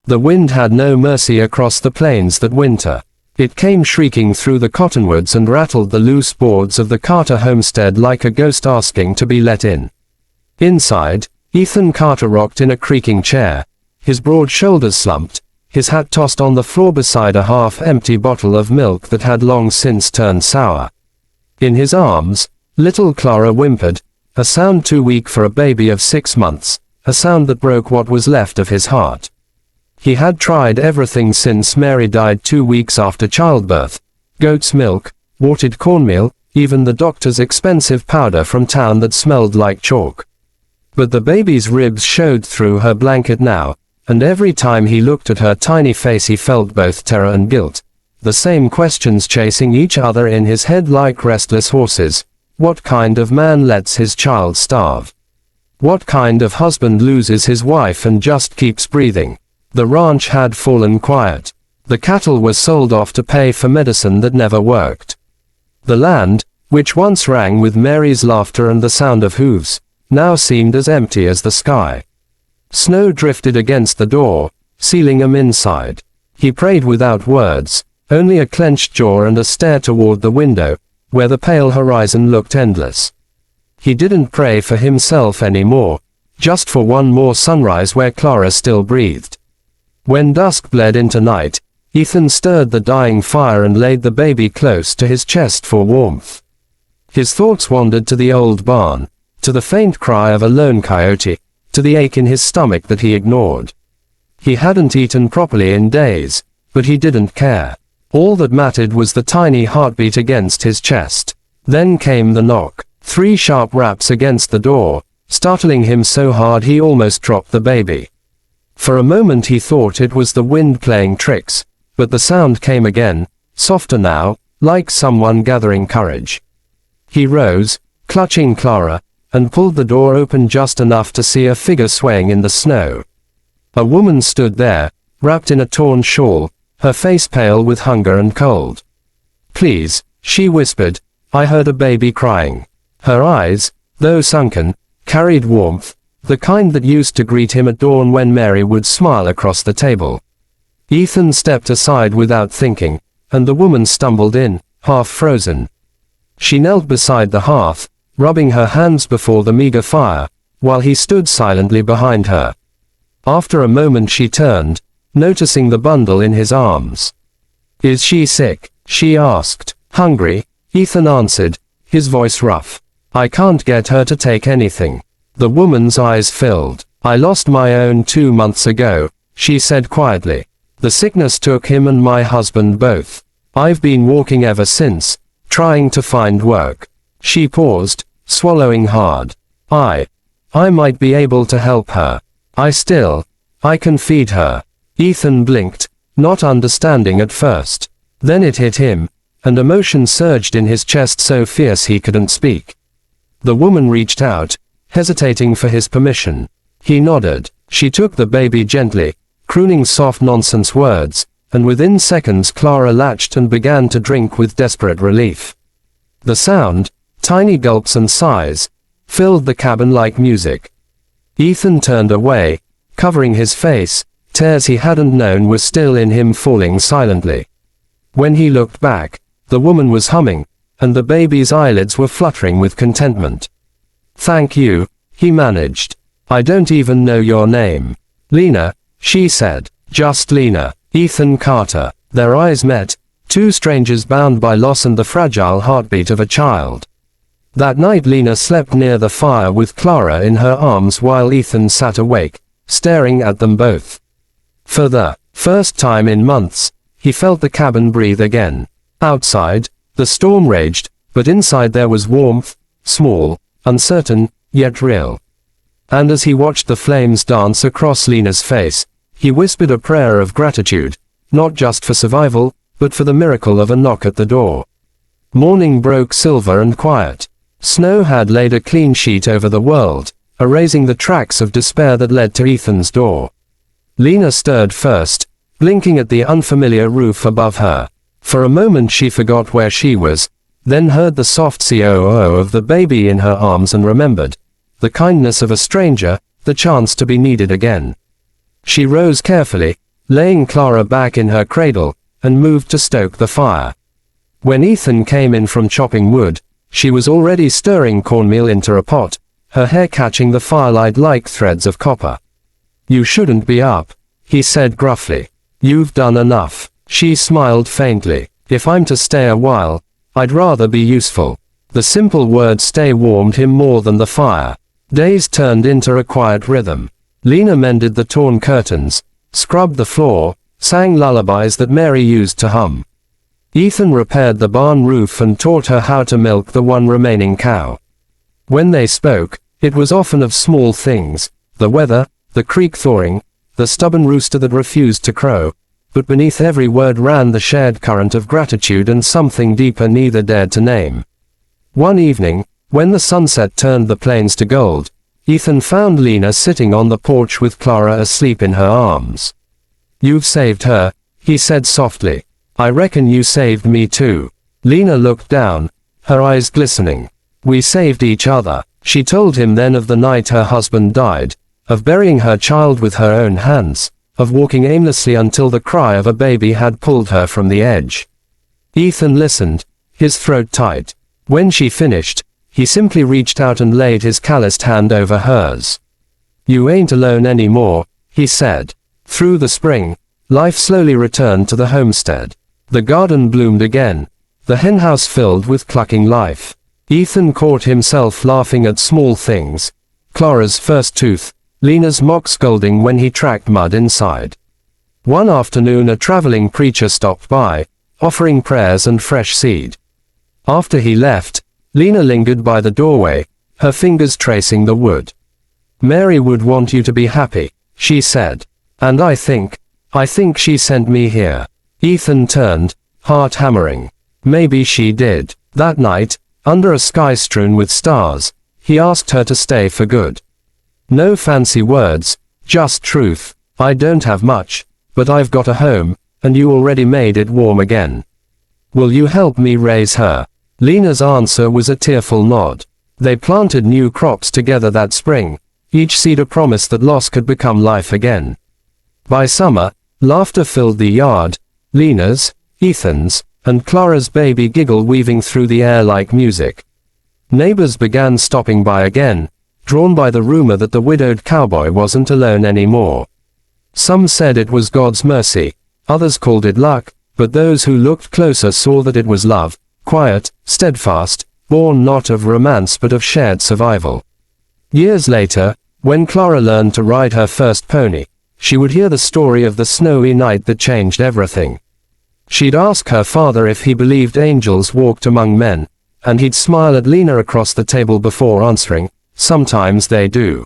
The wind had no mercy across the plains that winter. It came shrieking through the cottonwoods and rattled the loose boards of the Carter homestead like a ghost asking to be let in. Inside, Ethan Carter rocked in a creaking chair, his broad shoulders slumped, his hat tossed on the floor beside a half-empty bottle of milk that had long since turned sour. In his arms, little Clara whimpered, a sound too weak for a baby of 6 months, a sound that broke what was left of his heart. He had tried everything since Mary died 2 weeks after childbirth: goat's milk, watered cornmeal, even the doctor's expensive powder from town that smelled like chalk. But the baby's ribs showed through her blanket now, and every time he looked at her tiny face he felt both terror and guilt, the same questions chasing each other in his head like restless horses. What kind of man lets his child starve? What kind of husband loses his wife and just keeps breathing? The ranch had fallen quiet. The cattle were sold off to pay for medicine that never worked. The land, which once rang with Mary's laughter and the sound of hooves, now seemed as empty as the sky. Snow drifted against the door, sealing him inside. He prayed without words, only a clenched jaw and a stare toward the window, where the pale horizon looked endless. He didn't pray for himself anymore, just for one more sunrise where Clara still breathed. When dusk bled into night, Ethan stirred the dying fire and laid the baby close to his chest for warmth. His thoughts wandered to the old barn, to the faint cry of a lone coyote, to the ache in his stomach that he ignored. He hadn't eaten properly in days, but he didn't care. All that mattered was the tiny heartbeat against his chest. Then came the knock, 3 sharp raps against the door, startling him so hard he almost dropped the baby. For a moment he thought it was the wind playing tricks, but the sound came again, softer now, like someone gathering courage. He rose, clutching Clara, and pulled the door open just enough to see a figure swaying in the snow. A woman stood there, wrapped in a torn shawl, her face pale with hunger and cold. "Please," she whispered, "I heard a baby crying." Her eyes, though sunken, carried warmth, the kind that used to greet him at dawn when Mary would smile across the table. Ethan stepped aside without thinking, and the woman stumbled in, half frozen. She knelt beside the hearth, rubbing her hands before the meager fire, while he stood silently behind her. After a moment she turned, noticing the bundle in his arms. "Is she sick?" she asked. "Hungry," Ethan answered, his voice rough. "I can't get her to take anything." The woman's eyes filled. "I lost my own 2 months ago," she said quietly. "The sickness took him and my husband both. I've been walking ever since, trying to find work." She paused, swallowing hard. I might be able to help her. I can feed her." Ethan blinked, not understanding at first. Then it hit him, and emotion surged in his chest so fierce he couldn't speak. The woman reached out, hesitating for his permission. He nodded. She took the baby gently, crooning soft nonsense words, and within seconds Clara latched and began to drink with desperate relief. The sound, tiny gulps and sighs, filled the cabin like music. Ethan turned away, covering his face. Tears he hadn't known were still in him, falling silently. When he looked back, the woman was humming, and the baby's eyelids were fluttering with contentment. "Thank you," he managed. "I don't even know your name." "Lena," she said. "Just Lena." Ethan Carter. Their eyes met, 2 strangers bound by loss and the fragile heartbeat of a child. That night Lena slept near the fire with Clara in her arms while Ethan sat awake, staring at them both. For the first time in months, he felt the cabin breathe again. Outside, the storm raged, but inside there was warmth, small, uncertain, yet real. And as he watched the flames dance across Lena's face, he whispered a prayer of gratitude, not just for survival, but for the miracle of a knock at the door. Morning broke silver and quiet. Snow had laid a clean sheet over the world, erasing the tracks of despair that led to Ethan's door. Lena stirred first, blinking at the unfamiliar roof above her. For a moment she forgot where she was, then heard the soft coo of the baby in her arms and remembered the kindness of a stranger, the chance to be needed again. She rose carefully, laying Clara back in her cradle, and moved to stoke the fire. When Ethan came in from chopping wood, she was already stirring cornmeal into a pot, her hair catching the firelight like threads of copper. "You shouldn't be up," he said gruffly. "You've done enough." She smiled faintly. "If I'm to stay a while, I'd rather be useful." The simple word stay warmed him more than the fire. Days turned into a quiet rhythm. Lena mended the torn curtains, scrubbed the floor, sang lullabies that Mary used to hum. Ethan repaired the barn roof and taught her how to milk the one remaining cow. When they spoke, it was often of small things, the weather, the creek thawing, the stubborn rooster that refused to crow, but beneath every word ran the shared current of gratitude and something deeper neither dared to name. One evening, when the sunset turned the plains to gold, Ethan found Lena sitting on the porch with Clara asleep in her arms. "You've saved her," he said softly. "I reckon you saved me too." Lena looked down, her eyes glistening. "We saved each other." She told him then of the night her husband died, of burying her child with her own hands, of walking aimlessly until the cry of a baby had pulled her from the edge. Ethan listened, his throat tight. When she finished, he simply reached out and laid his calloused hand over hers. "You ain't alone anymore," he said. Through the spring, life slowly returned to the homestead. The garden bloomed again, the henhouse filled with clucking life. Ethan caught himself laughing at small things. Clara's first tooth, Lena's mock scolding when he tracked mud inside. One afternoon a traveling preacher stopped by, offering prayers and fresh seed. After he left, Lena lingered by the doorway, her fingers tracing the wood. "Mary would want you to be happy," she said. "And I think she sent me here." Ethan turned, heart hammering. Maybe she did. That night, under a sky strewn with stars, he asked her to stay for good. "No fancy words, just truth. I don't have much, but I've got a home, and you already made it warm again. Will you help me raise her?" Lena's answer was a tearful nod. They planted new crops together that spring, each seed a promise that loss could become life again. By summer, laughter filled the yard, Lena's, Ethan's, and Clara's baby giggle weaving through the air like music. Neighbors began stopping by again, drawn by the rumor that the widowed cowboy wasn't alone anymore. Some said it was God's mercy, others called it luck, but those who looked closer saw that it was love, quiet, steadfast, born not of romance but of shared survival. Years later, when Clara learned to ride her first pony, she would hear the story of the snowy night that changed everything. She'd ask her father if he believed angels walked among men, and he'd smile at Lena across the table before answering, "Sometimes they do.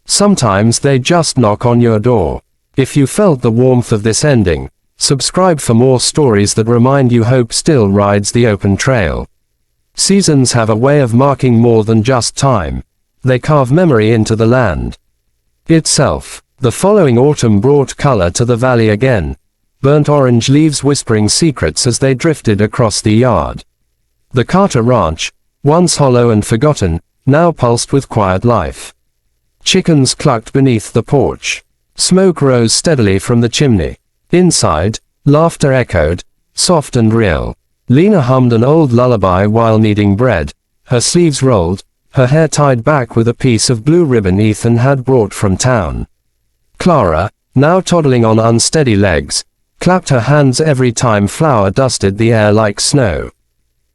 Sometimes they just knock on your door." If you felt the warmth of this ending, subscribe for more stories that remind you hope still rides the open trail. Seasons have a way of marking more than just time. They carve memory into the land itself. The following autumn brought color to the valley again, burnt orange leaves whispering secrets as they drifted across the yard. The Carter Ranch, once hollow and forgotten, now pulsed with quiet life. Chickens clucked beneath the porch. Smoke rose steadily from the chimney. Inside, laughter echoed, soft and real. Lena hummed an old lullaby while kneading bread, her sleeves rolled, her hair tied back with a piece of blue ribbon Ethan had brought from town. Clara, now toddling on unsteady legs, clapped her hands every time flour dusted the air like snow.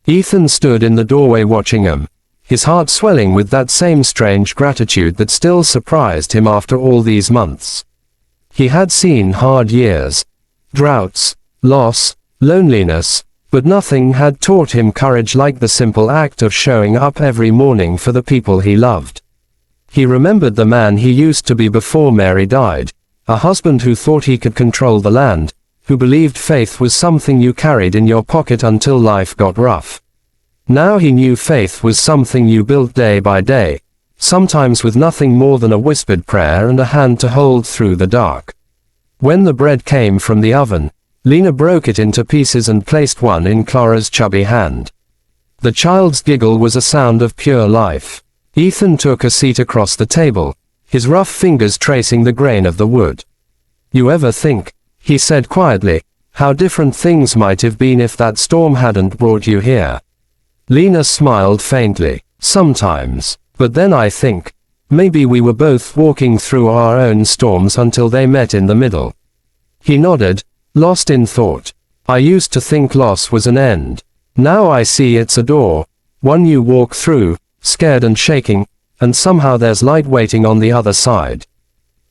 Ethan stood in the doorway watching them, his heart swelling with that same strange gratitude that still surprised him after all these months. He had seen hard years, droughts, loss, loneliness, but nothing had taught him courage like the simple act of showing up every morning for the people he loved. He remembered the man he used to be before Mary died, a husband who thought he could control the land, who believed faith was something you carried in your pocket until life got rough. Now he knew faith was something you built day by day, sometimes with nothing more than a whispered prayer and a hand to hold through the dark. When the bread came from the oven, Lena broke it into pieces and placed one in Clara's chubby hand. The child's giggle was a sound of pure life. Ethan took a seat across the table, his rough fingers tracing the grain of the wood. "You ever think," he said quietly. How different things might have been if that storm hadn't brought you here. Lena smiled faintly. Sometimes. But then I think, maybe we were both walking through our own storms until they met in the middle. He nodded, lost in thought. I used to think loss was an end. Now I see it's a door, one you walk through, scared and shaking, and somehow there's light waiting on the other side.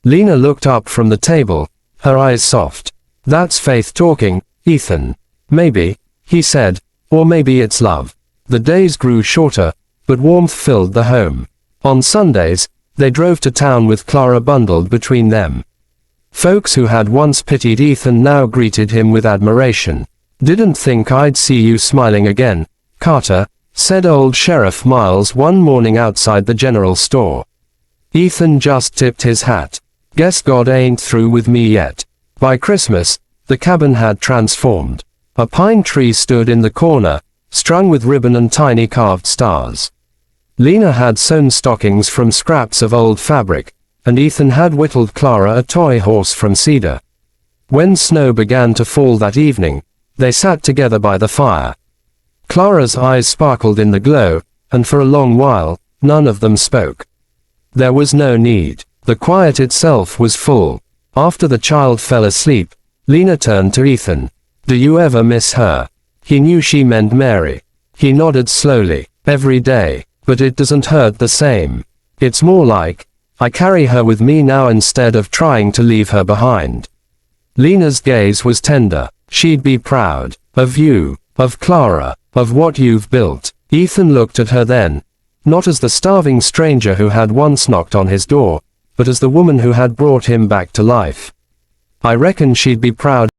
Lena looked up from the table, her eyes soft. That's faith talking, Ethan. Maybe, he said, or maybe it's love. The days grew shorter, but warmth filled the home. On Sundays, they drove to town with Clara bundled between them. Folks who had once pitied Ethan now greeted him with admiration. Didn't think I'd see you smiling again, Carter, said old Sheriff Miles one morning outside the general store. Ethan just tipped his hat. Guess God ain't through with me yet. By Christmas, the cabin had transformed. A pine tree stood in the corner, strung with ribbon and tiny carved stars. Lena had sewn stockings from scraps of old fabric, and Ethan had whittled Clara a toy horse from cedar. When snow began to fall that evening, they sat together by the fire. Clara's eyes sparkled in the glow, and for a long while, none of them spoke. There was no need. The quiet itself was full. After the child fell asleep, Lena turned to Ethan. Do you ever miss her? He knew she meant Mary. He nodded slowly. Every day. But it doesn't hurt the same. It's more like, I carry her with me now instead of trying to leave her behind. Lena's gaze was tender. She'd be proud. Of you. Of Clara. Of what you've built. Ethan looked at her then. Not as the starving stranger who had once knocked on his door, but as the woman who had brought him back to life. I reckon she'd be proud